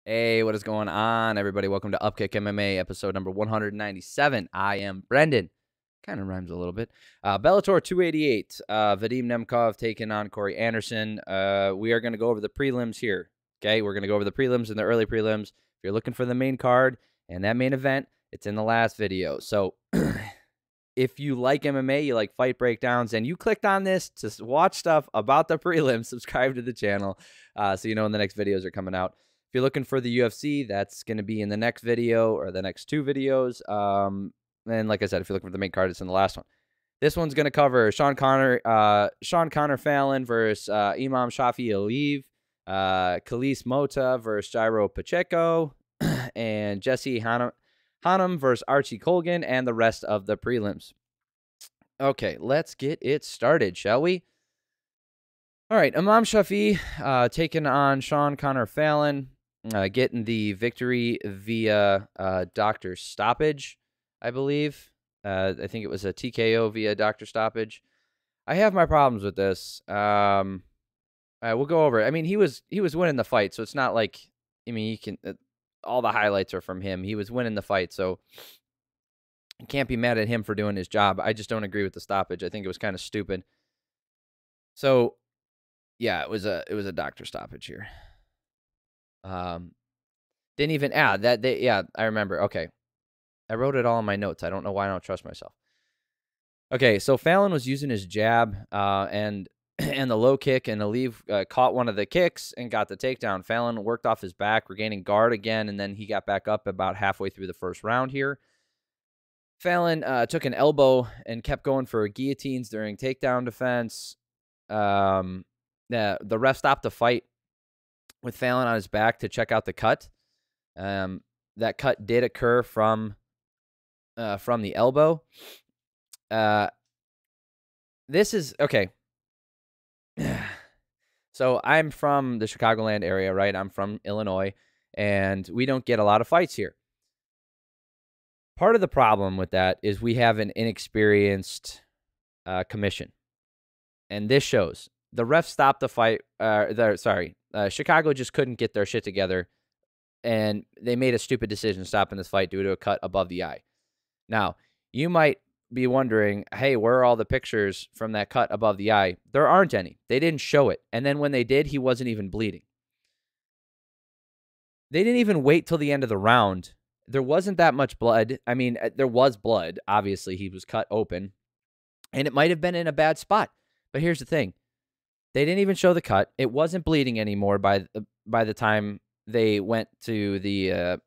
Hey, what is going on, everybody? Welcome to Upkick MMA, episode number 197. I am Brendan. Kind of rhymes a little bit. Bellator 288. Vadim Nemkov taking on Corey Anderson. We are going to go over the prelims here. Okay, we're going to go over the prelims and the early prelims. If you're looking for the main card and that main event, it's in the last video. So if you like MMA, you like fight breakdowns, and you clicked on this to watch stuff about the prelims, subscribe to the channel so you know when the next videos are coming out. If you're looking for the UFC, that's going to be in the next video or the next two videos. And like I said, if you're looking for the main card, it's in the last one. This one's going to cover Sean Connor Fallon versus Imamshafi Aliev, Killys Mota versus Jairo Pacheco, and Jesse Hannam versus Archie Colgan, and the rest of the prelims. Okay, let's get it started, shall we? All right, Imamshafi taking on Sean Connor Fallon, getting the victory via doctor stoppage, I believe. I think it was a TKO via doctor stoppage. I have my problems with this. We'll go over it. I mean, he was winning the fight, so it's not like, I mean, you can all the highlights are from him. He was winning the fight, so you can't be mad at him for doing his job. I just don't agree with the stoppage. I think it was kind of stupid. So, yeah, it was a doctor stoppage here. Didn't even add that. Yeah, I remember. Okay, I wrote it all in my notes. I don't know why I don't trust myself. Okay, so Fallon was using his jab and the low kick, and Aliev caught one of the kicks and got the takedown. Fallon worked off his back, regaining guard again, and then he got back up about halfway through the first round here. Fallon took an elbow and kept going for guillotines during takedown defense. The ref stopped the fight with Fallon on his back to check out the cut. That cut did occur from the elbow. This is okay. So I'm from the Chicagoland area, right? I'm from Illinois, and we don't get a lot of fights here. Part of the problem with that is we have an inexperienced commission, and this shows. The ref stopped the fight. Chicago just couldn't get their shit together, and they made a stupid decision stopping this fight due to a cut above the eye. Now, you might be wondering, hey, where are all the pictures from that cut above the eye? There aren't any. They didn't show it. And then when they did, he wasn't even bleeding. They didn't even wait till the end of the round. There wasn't that much blood. I mean, there was blood. Obviously, he was cut open, and it might have been in a bad spot. But here's the thing. They didn't even show the cut. It wasn't bleeding anymore by the time they went to the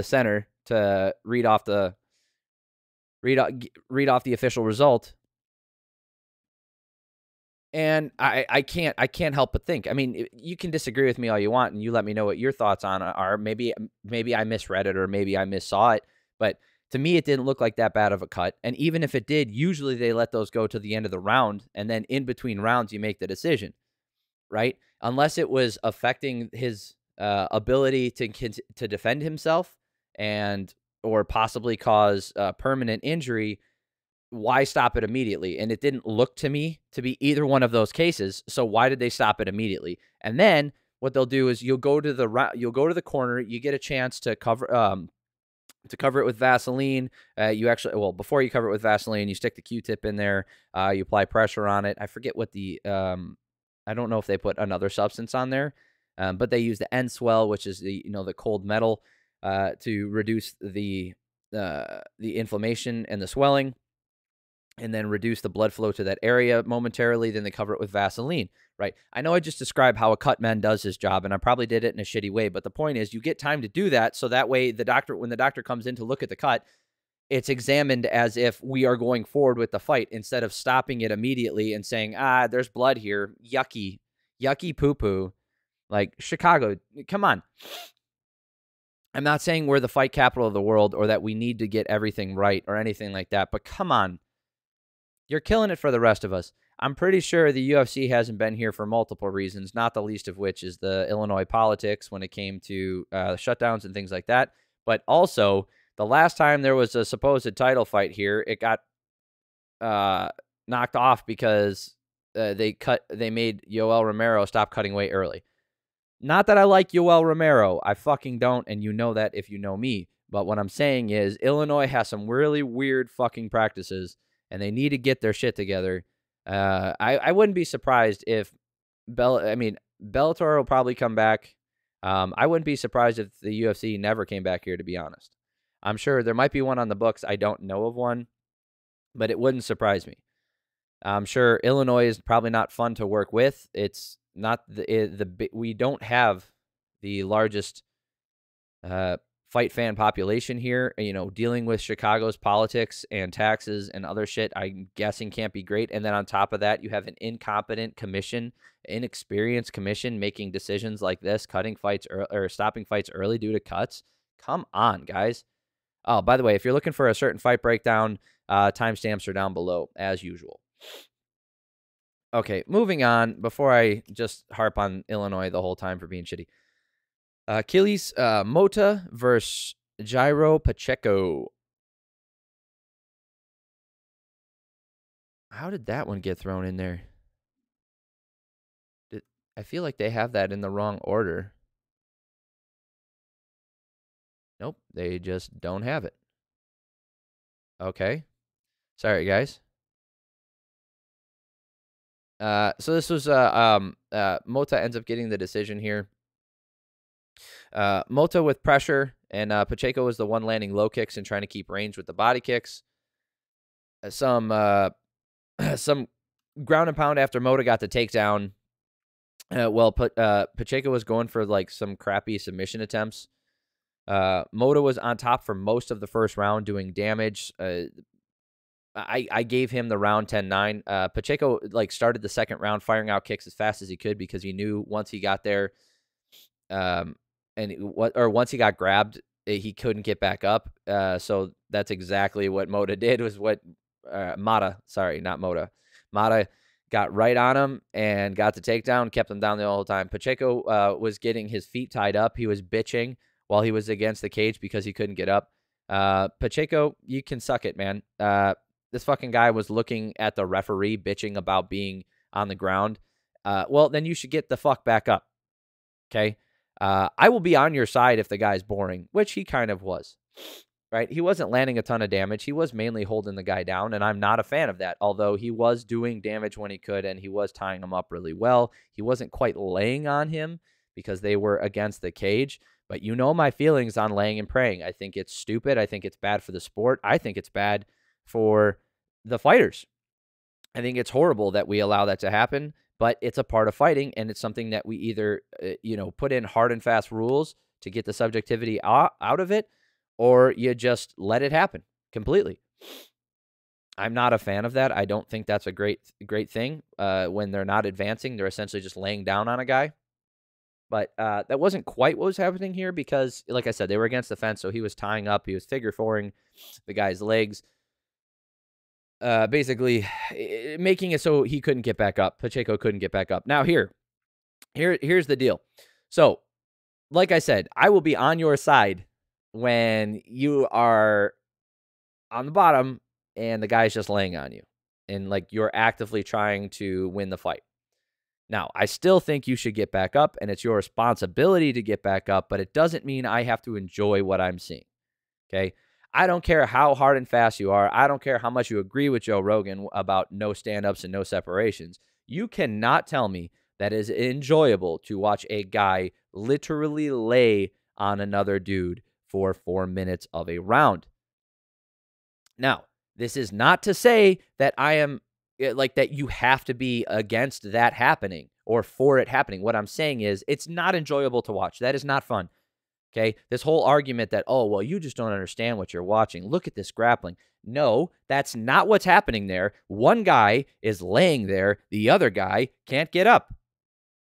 center to read off the official result. And I can't help but think. I mean, you can disagree with me all you want, and you let me know what your thoughts on it are. Maybe I misread it, or maybe I missaw it. But to me, it didn't look like that bad of a cut. And even if it did, usually they let those go to the end of the round, and then in between rounds, you make the decision, right? Unless it was affecting his ability to defend himself or possibly cause permanent injury. Why stop it immediately? And it didn't look to me to be either one of those cases. So why did they stop it immediately? And then what they'll do is you'll go to the corner. You get a chance to cover it with Vaseline. Before you cover it with Vaseline, you stick the Q-tip in there. You apply pressure on it. I forget what I don't know if they put another substance on there, but they use the end swell, which is the cold metal, to reduce the inflammation and the swelling, and then reduce the blood flow to that area momentarily. Then they cover it with Vaseline, right? I know I just described how a cut man does his job, and I probably did it in a shitty way, but the point is you get time to do that, so that way when the doctor comes in to look at the cut, it's examined as if we are going forward with the fight instead of stopping it immediately and saying, there's blood here. Yucky poo-poo. Like, Chicago, come on. I'm not saying we're the fight capital of the world or that we need to get everything right or anything like that, but come on. You're killing it for the rest of us. I'm pretty sure the UFC hasn't been here for multiple reasons, not the least of which is the Illinois politics when it came to shutdowns and things like that. But also, the last time there was a supposed title fight here, it got knocked off because they made Yoel Romero stop cutting weight early. Not that I like Yoel Romero. I fucking don't, and you know that if you know me. But what I'm saying is Illinois has some really weird fucking practices, and they need to get their shit together. I wouldn't be surprised if Bellator will probably come back. I wouldn't be surprised if the UFC never came back here, to be honest. I'm sure there might be one on the books. I don't know of one, but it wouldn't surprise me. I'm sure Illinois is probably not fun to work with. It's not we don't have the largest fight fan population here. You know, dealing with Chicago's politics and taxes and other shit, I'm guessing can't be great. And then on top of that, you have an incompetent commission, inexperienced commission making decisions like this, cutting fights or stopping fights early due to cuts. Come on, guys. Oh, by the way, if you're looking for a certain fight breakdown, timestamps are down below as usual. Okay, moving on, before I just harp on Illinois the whole time for being shitty. Killys, Mota versus Jairo Pacheco. How did that one get thrown in there? I feel like they have that in the wrong order. Nope, they just don't have it. Okay. Sorry, guys. So this was Mota ends up getting the decision here. Mota with pressure, and Pacheco was the one landing low kicks and trying to keep range with the body kicks. Some ground and pound after Mota got the takedown. Pacheco was going for like some crappy submission attempts. Mota was on top for most of the first round doing damage. I gave him the round 10-9. Pacheco like started the second round firing out kicks as fast as he could because he knew once he got there, once he got grabbed, he couldn't get back up. So that's exactly what Mota did. Was what Mota, sorry, not Mota. Mota got right on him and got the takedown, kept him down the whole time. Pacheco was getting his feet tied up. He was bitching while he was against the cage because he couldn't get up. Pacheco, you can suck it, man. This fucking guy was looking at the referee bitching about being on the ground. Well, then you should get the fuck back up. Okay? I will be on your side if the guy's boring, which he kind of was. Right? He wasn't landing a ton of damage. He was mainly holding the guy down, and I'm not a fan of that, although he was doing damage when he could, and he was tying him up really well. He wasn't quite laying on him because they were against the cage, but you know my feelings on laying and praying. I think it's stupid. I think it's bad for the sport. I think it's bad for the fighters. I think it's horrible that we allow that to happen, but it's a part of fighting, and it's something that we either, put in hard and fast rules to get the subjectivity out of it, or you just let it happen completely. I'm not a fan of that. I don't think that's a great thing. When they're not advancing, they're essentially just laying down on a guy. But that wasn't quite what was happening here because, like I said, they were against the fence, so he was tying up. He was figure fouring the guy's legs, basically making it so he couldn't get back up. Pacheco couldn't get back up. Now, here's the deal. So, like I said, I will be on your side when you are on the bottom and the guy's just laying on you and like you're actively trying to win the fight. Now, I still think you should get back up, and it's your responsibility to get back up, but it doesn't mean I have to enjoy what I'm seeing. Okay? I don't care how hard and fast you are. I don't care how much you agree with Joe Rogan about no stand-ups and no separations. You cannot tell me that it is enjoyable to watch a guy literally lay on another dude for 4 minutes of a round. Now, this is not to say that I am that you have to be against that happening or for it happening. What I'm saying is it's not enjoyable to watch. That is not fun. Okay? This whole argument that, oh, well, you just don't understand what you're watching. Look at this grappling. No, that's not what's happening there. One guy is laying there. The other guy can't get up.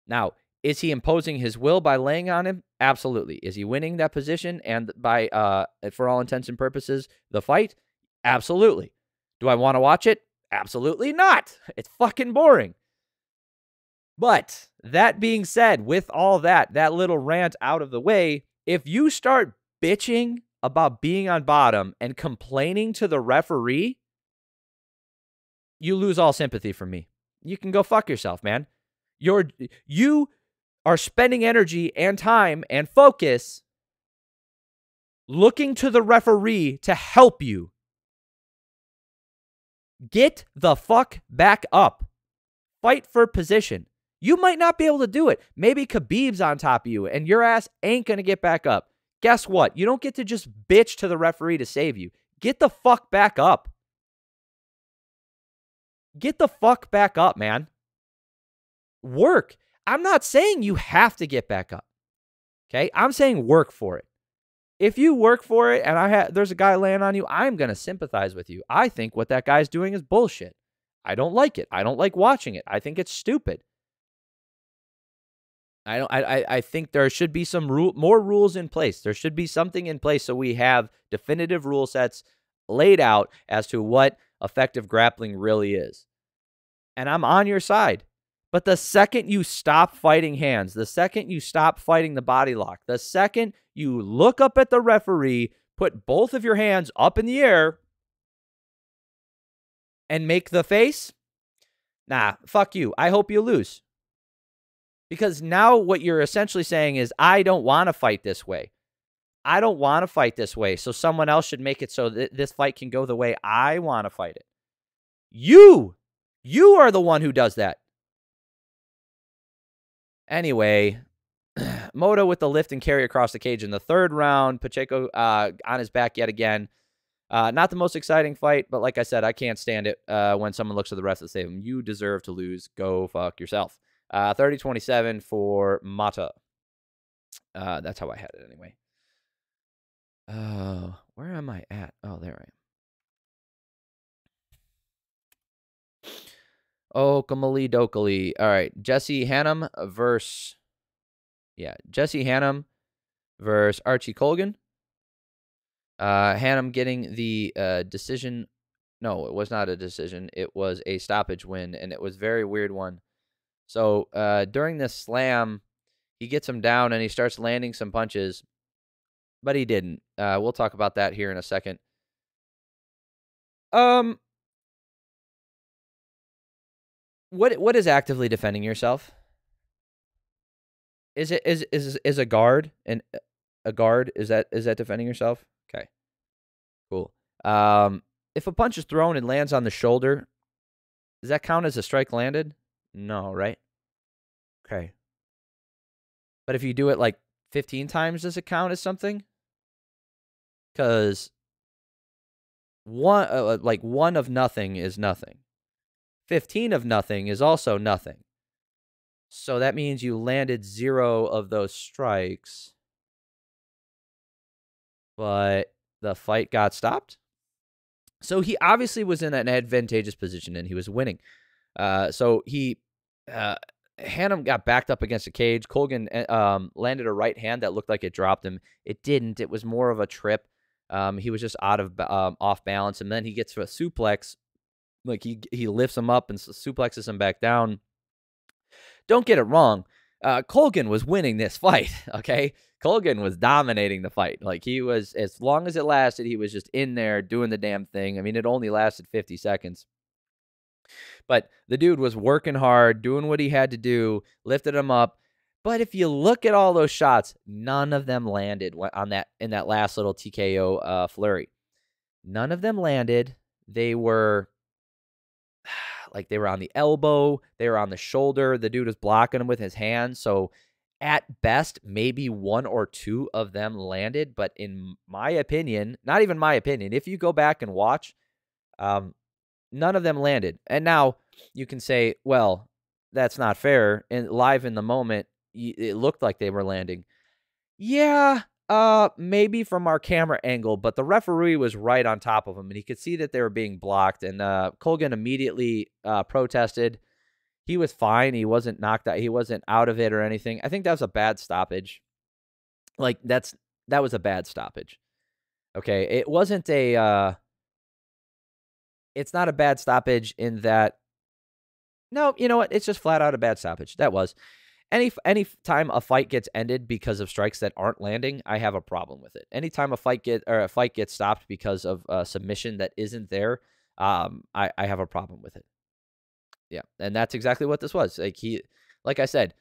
Now, is he imposing his will by laying on him? Absolutely. Is he winning that position and by, for all intents and purposes, the fight? Absolutely. Do I want to watch it? Absolutely not. It's fucking boring. But that being said, with all that little rant out of the way, if you start bitching about being on bottom and complaining to the referee, you lose all sympathy from me. You can go fuck yourself, man. You are spending energy and time and focus looking to the referee to help you. Get the fuck back up. Fight for position. You might not be able to do it. Maybe Khabib's on top of you and your ass ain't going to get back up. Guess what? You don't get to just bitch to the referee to save you. Get the fuck back up. Get the fuck back up, man. Work. I'm not saying you have to get back up. Okay? I'm saying work for it. If you work for it and there's a guy laying on you, I'm going to sympathize with you. I think what that guy's doing is bullshit. I don't like it. I don't like watching it. I think it's stupid. I think there should be some more rules in place. There should be something in place so we have definitive rule sets laid out as to what effective grappling really is. And I'm on your side. But the second you stop fighting hands, the second you stop fighting the body lock, the second you look up at the referee, put both of your hands up in the air, and make the face, nah, fuck you. I hope you lose. Because now what you're essentially saying is, I don't want to fight this way. I don't want to fight this way, so someone else should make it so that this fight can go the way I want to fight it. You are the one who does that. Anyway, Mota with the lift and carry across the cage in the third round. Pacheco on his back yet again. Not the most exciting fight, but like I said, I can't stand it when someone looks at the ref and say, you deserve to lose. Go fuck yourself. 30-27 for Mota. That's how I had it anyway. Where am I at? Oh, there I am. Oh, Kamali Dokali. All right. Jesse Hannam versus Archie Colgan. Hannam getting the decision. No, it was not a decision. It was a stoppage win, and it was a very weird one. So during this slam, he gets him down, and he starts landing some punches, but he didn't. We'll talk about that here in a second. What is actively defending yourself? Is a guard and a guard? Is that defending yourself? Okay, cool. If a punch is thrown and lands on the shoulder, does that count as a strike landed? No, right? Okay. But if you do it like 15 times, does it count as something? Because one of nothing is nothing. 15 of nothing is also nothing. So that means you landed 0 of those strikes. But the fight got stopped. So he obviously was in an advantageous position and he was winning. So Hannam got backed up against a cage. Colgan landed a right hand that looked like it dropped him. It didn't. It was more of a trip. He was just off balance, and then he gets to a suplex. Like he lifts him up and suplexes him back down. Don't get it wrong. Colgan was winning this fight, okay? Colgan was dominating the fight. Like, he was, as long as it lasted, he was just in there doing the damn thing. I mean, it only lasted 50 seconds. But the dude was working hard, doing what he had to do, lifted him up. But if you look at all those shots, none of them landed in that last little TKO flurry. None of them landed. They were on the elbow, they were on the shoulder. The dude was blocking him with his hand. So at best, maybe 1 or 2 of them landed. But in my opinion, not even my opinion, if you go back and watch, none of them landed. And now you can say, well, that's not fair. And live in the moment, it looked like they were landing. Yeah, maybe from our camera angle, but the referee was right on top of him, and he could see that they were being blocked. And Colgan immediately protested. He was fine. He wasn't knocked out. He wasn't out of it or anything. I think that was a bad stoppage. Like, that was a bad stoppage. Okay, it wasn't a. It's not a bad stoppage in that. No, you know what? It's just flat out a bad stoppage. That was. Any time a fight gets ended because of strikes that aren't landing, I have a problem with it. Anytime a fight gets stopped because of a submission that isn't there, I have a problem with it. Yeah, and that's exactly what this was. Like I said,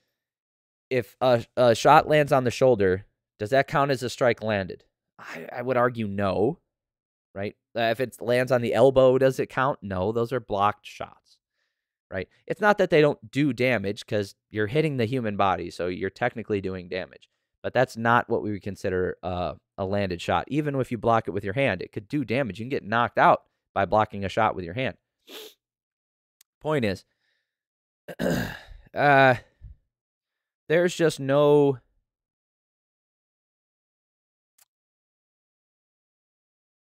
if a shot lands on the shoulder, does that count as a strike landed? I would argue no, right? If it lands on the elbow, does it count? No, those are blocked shots, right? It's not that they don't do damage because you're hitting the human body, so you're technically doing damage. But that's not what we would consider a landed shot. Even if you block it with your hand, it could do damage. You can get knocked out by blocking a shot with your hand. Point is, there's just no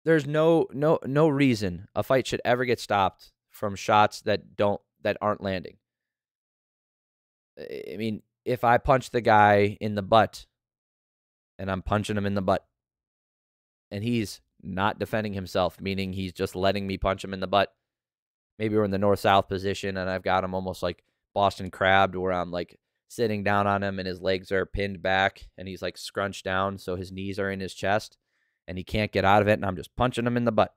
reason a fight should ever get stopped from shots that aren't landing. I mean, if I punch the guy in the butt and I'm punching him in the butt and he's not defending himself, meaning he's just letting me punch him in the butt, maybe we're in the north-south position and I've got him almost like Boston crabbed where I'm like sitting down on him and his legs are pinned back and he's like scrunched down so his knees are in his chest and he can't get out of it and I'm just punching him in the butt.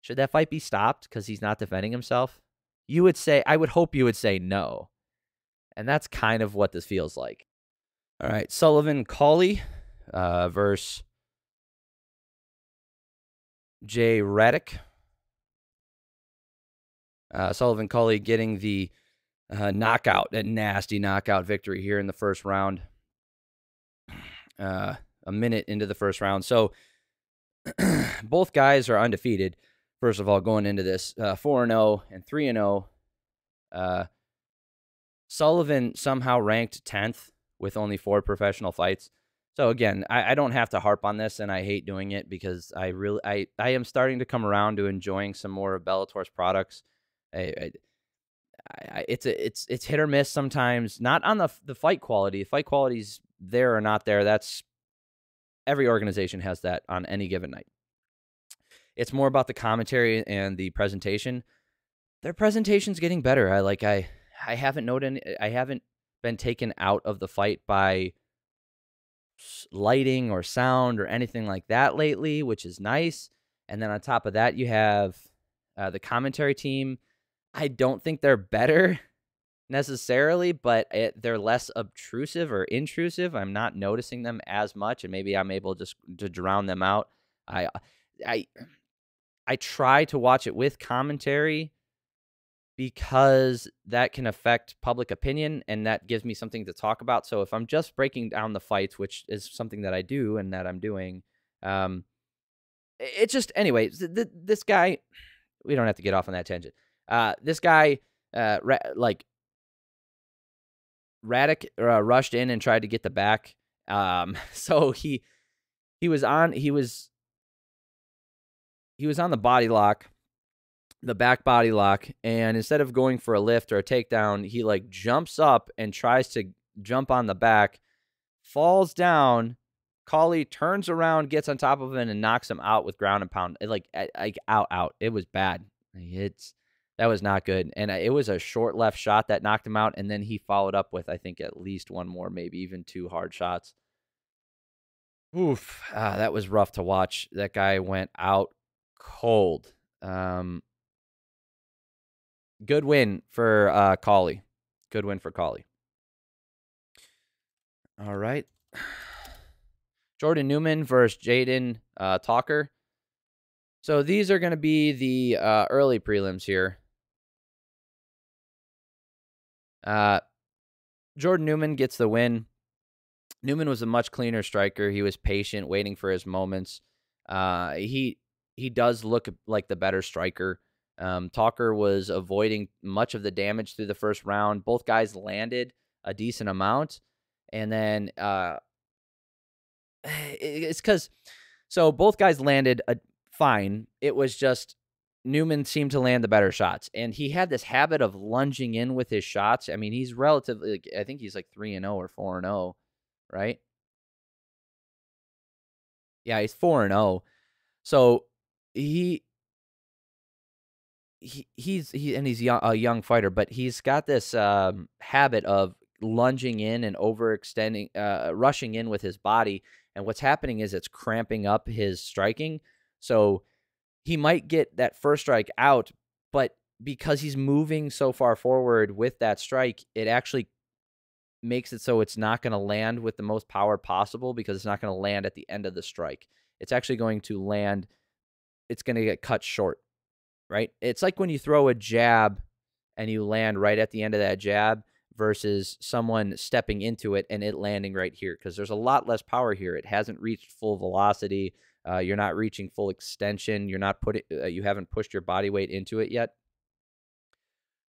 Should that fight be stopped because he's not defending himself? You would say, I would hope you would say no. And that's kind of what this feels like. All right, Sullivan, Cauley versus Radick. Sullivan, Cauley getting the knockout, a nasty knockout victory here in the first round. A minute into the first round. So both guys are undefeated. First of all, going into this 4-0 and 3-0. Sullivan somehow ranked 10th with only 4 professional fights. So again, I don't have to harp on this, and I hate doing it because I am starting to come around to enjoying some more of Bellator's products. It's hit or miss sometimes. Not on the fight quality. The fight quality's there or not there. That's every organization has that on any given night. It's more about the commentary and the presentation. Their presentation's getting better. I haven't noted. I haven't been taken out of the fight by lighting or sound or anything like that lately, which is nice. And then on top of that, you have the commentary team. I don't think they're better necessarily, but they're less obtrusive or intrusive. I'm not noticing them as much, and maybe I'm able just to drown them out. I try to watch it with commentary because that can affect public opinion, and that gives me something to talk about. So if I'm just breaking down the fights, which is something that I do and that I'm doing, it's just, anyway, this guy, we don't have to get off on that tangent. This guy, Radick rushed in and tried to get the back. So he was on the body lock, the back body lock, and instead of going for a lift or a takedown, he like jumps up and tries to jump on the back, falls down. Cauley turns around, gets on top of him, and knocks him out with ground and pound. Out. It was bad. That was not good. And it was a short left shot that knocked him out, and then he followed up with, I think, at least one more, maybe even 2 hard shots. Oof. That was rough to watch. That guy went out cold. Good win for Cauley. Good win for Cauley. All right. Jordan Newman versus Jayden Taulker. So these are going to be the early prelims here. Jordan Newman gets the win. Newman was a much cleaner striker. He was patient, waiting for his moments. He does look like the better striker. Taulker was avoiding much of the damage through the first round. Both guys landed a decent amount. And then it's because, so both guys landed fine. It was just Newman seemed to land the better shots. And he had this habit of lunging in with his shots. I mean, he's relatively, I think he's like 3-0 or 4-0, right? Yeah, he's 4-0. So he's a young fighter, but he's got this habit of lunging in and overextending, rushing in with his body. And what's happening is it's cramping up his striking. So he might get that first strike out, but because he's moving so far forward with that strike, it actually makes it so it's not going to land with the most power possible because it's not going to land at the end of the strike. It's actually going to land, it's going to get cut short, right? It's like when you throw a jab and you land right at the end of that jab versus someone stepping into it and it landing right here, because there's a lot less power here. It hasn't reached full velocity. You're not reaching full extension. You're not you haven't pushed your body weight into it yet.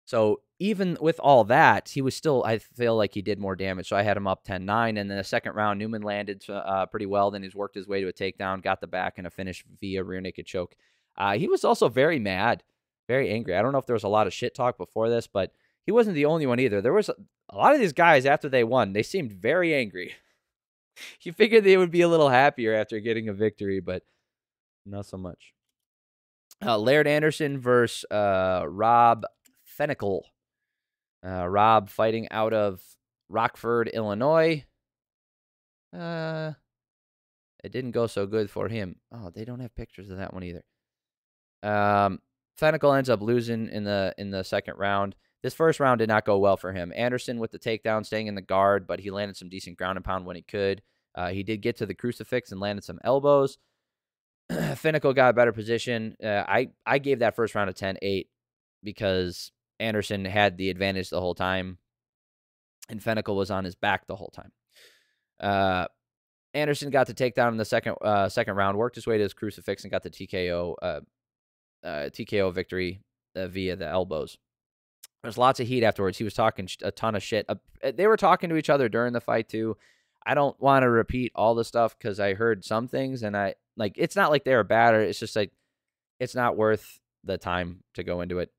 So even with all that, he was still, I feel like he did more damage. So I had him up 10-9. And then the second round, Newman landed pretty well. Then he's worked his way to a takedown, got the back, and a finish via rear naked choke. He was also very mad, very angry. I don't know if there was a lot of shit talk before this, but he wasn't the only one either. There was a lot of these guys after they won, they seemed very angry. You figured they would be a little happier after getting a victory, but not so much. Laird Anderson versus Rob Fenicle. Rob fighting out of Rockford, Illinois. It didn't go so good for him. Oh, they don't have pictures of that one either. Fenicle ends up losing in the second round. This first round did not go well for him. Anderson with the takedown, staying in the guard, but he landed some decent ground and pound when he could. He did get to the crucifix and landed some elbows. Fenicle got a better position. I gave that first round a 10-8 because Anderson had the advantage the whole time, and Fenicle was on his back the whole time. Anderson got the takedown in the second round, worked his way to his crucifix, and got the TKO victory via the elbows. There's lots of heat afterwards. He was talking a ton of shit. They were talking to each other during the fight too. I don't want to repeat all the stuff because I heard some things, and it's not like they were bad, or it's just like it's not worth the time to go into it.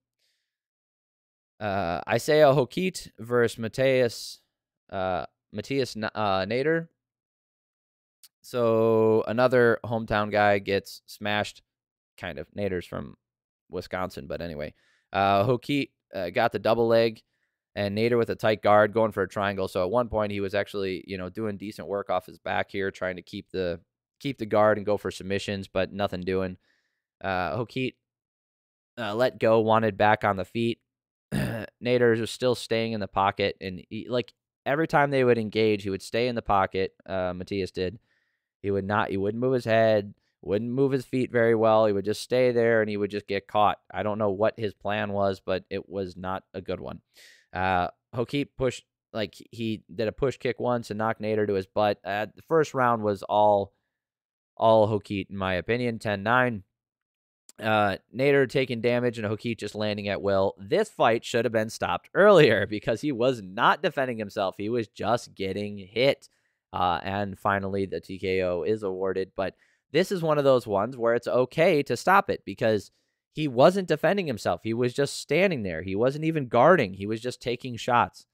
Isaiah Hokit versus Matias Nader. So another hometown guy gets smashed. Kind of. Nader's from Wisconsin, but anyway. Hokit got the double leg, and Nader with a tight guard going for a triangle. So at one point he was actually, doing decent work off his back here, trying to keep the guard and go for submissions, but nothing doing. Hokit let go, wanted back on the feet. Nader was still staying in the pocket, and every time they would engage, he would stay in the pocket. Matias did. He wouldn't move his head, wouldn't move his feet very well. He would just stay there, and he would just get caught. I don't know what his plan was, but it was not a good one. Hokit pushed, he did a push kick once and knocked Nader to his butt. The first round was all Hokit, in my opinion, 10-9. Nader taking damage and Hokit just landing at will. This fight should have been stopped earlier because he was not defending himself. He was just getting hit. And finally, the TKO is awarded. But this is one of those ones where it's okay to stop it because he wasn't defending himself. He was just standing there. He wasn't even guarding. He was just taking shots.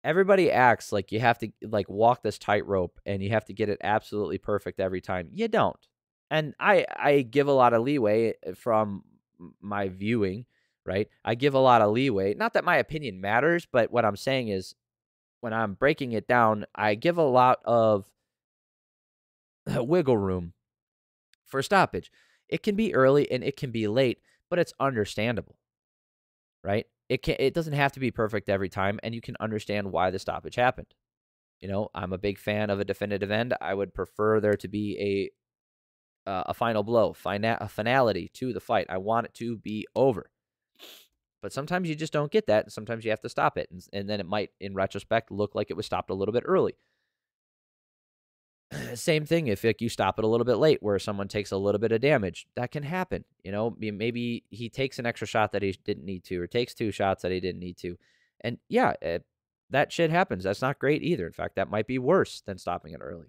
Everybody acts like you have to walk this tightrope and you have to get it absolutely perfect every time. You don't. And I give a lot of leeway from my viewing, right? I give a lot of leeway. Not that my opinion matters, but what I'm saying is when I'm breaking it down, I give a lot of wiggle room for stoppage. It can be early and it can be late, but it's understandable, right? It doesn't have to be perfect every time, and you can understand why the stoppage happened. I'm a big fan of a definitive end. I would prefer there to be a final blow, a finality to the fight. I want it to be over. But sometimes you just don't get that, and sometimes you have to stop it, and then it might, in retrospect, look like it was stopped a little bit early. Same thing if you stop it a little bit late where someone takes a little bit of damage. That can happen. Maybe he takes an extra shot that he didn't need to, or takes 2 shots that he didn't need to. And yeah, that shit happens. That's not great either. In fact, that might be worse than stopping it early,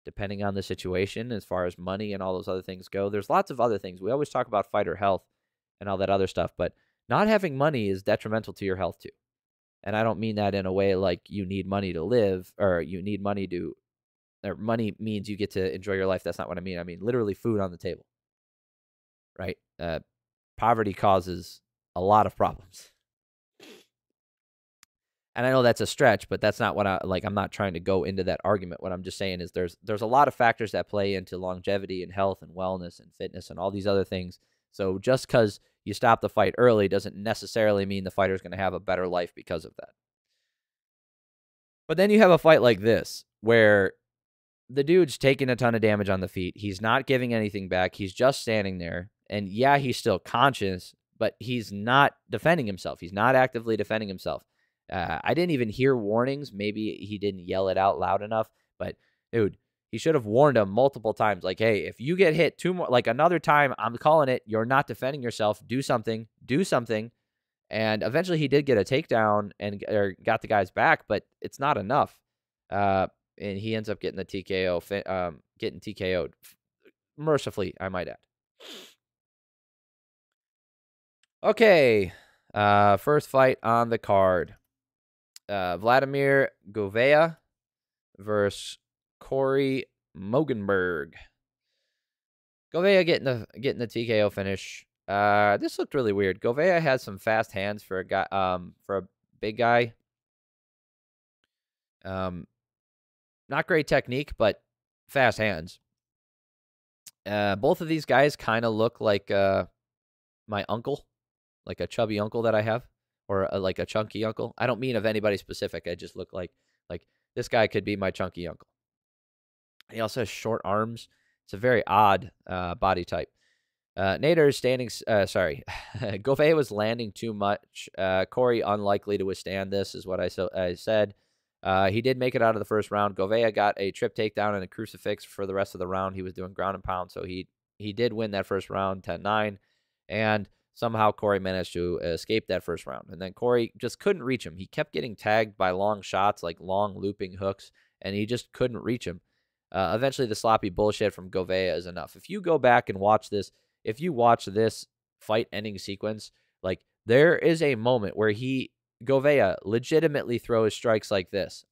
depending on the situation as far as money and all those other things go. There's lots of other things. We always talk about fighter health and all that other stuff, but not having money is detrimental to your health too. And I don't mean that in a way like you need money to live, or you need money to, or money means you get to enjoy your life. That's not what I mean. I mean literally food on the table, right? Poverty causes a lot of problems. And I know that's a stretch, but that's not what I'm not trying to go into that argument. What I'm just saying is there's a lot of factors that play into longevity and health and wellness and fitness and all these other things. So just because you stop the fight early doesn't necessarily mean the fighter's going to have a better life because of that. But then you have a fight like this where the dude's taking a ton of damage on the feet. He's not giving anything back. He's just standing there. And yeah, he's still conscious, but he's not defending himself. He's not actively defending himself. I didn't even hear warnings. Maybe he didn't yell it out loud enough. But, dude, he should have warned him multiple times. Like, hey, if you get hit two more, like another time, I'm calling it. You're not defending yourself. Do something. Do something. And eventually he did get a takedown and got the guys back, but it's not enough. And he ends up getting the TKO, getting TKO'd mercifully, I might add. Okay, first fight on the card. Wladmir Gouvea versus Kory Moegenburg. Gouvea getting the TKO finish. This looked really weird. Gouvea has some fast hands for a guy, for a big guy. Not great technique, but fast hands. Both of these guys kind of look like my uncle, like a chubby uncle that I have, or like a chunky uncle. I don't mean of anybody specific. I just look like this guy could be my chunky uncle. He also has short arms. It's a very odd body type. Nader is standing, Gouvea was landing too much. Kory unlikely to withstand this is what I said. He did make it out of the first round. Gouvea got a trip takedown and a crucifix for the rest of the round. He was doing ground and pound, so he did win that first round 10-9. And somehow Kory managed to escape that first round. And then Kory just couldn't reach him. He kept getting tagged by long shots, like long looping hooks, and he just couldn't reach him. Eventually, the sloppy bullshit from Gouvea is enough. If you go back and watch this, if you watch this fight-ending sequence, like, there is a moment where Gouvea legitimately throws strikes like this.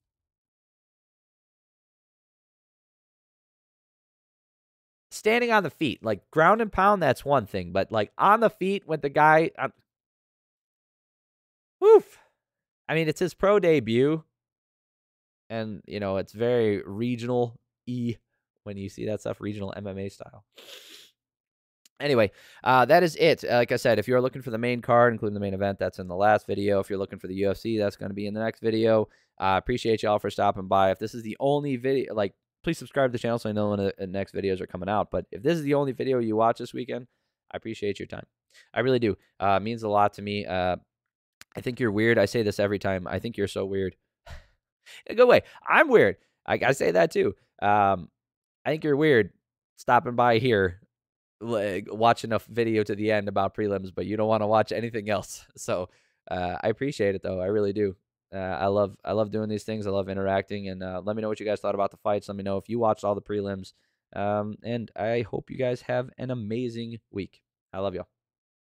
Standing on the feet, like, ground and pound, that's one thing. But, like, on the feet with the guy, woof. I mean, it's his pro debut. And, you know, it's very regional-y when you see that stuff, regional MMA style. Anyway, that is it. Like I said, if you're looking for the main card, including the main event, that's in the last video. If you're looking for the UFC, that's going to be in the next video. Appreciate y'all for stopping by. If this is the only video, like, please subscribe to the channel so I know when the next videos are coming out. But if this is the only video you watch this weekend, I appreciate your time. I really do. It means a lot to me. I think you're weird. I say this every time. I think you're so weird. In a good way. I'm weird. I say that too. I think you're weird stopping by here, like, watching a video to the end about prelims, but you don't want to watch anything else. So I appreciate it, though. I really do. I love doing these things. I love interacting. And let me know what you guys thought about the fights. Let me know if you watched all the prelims. And I hope you guys have an amazing week. I love y'all.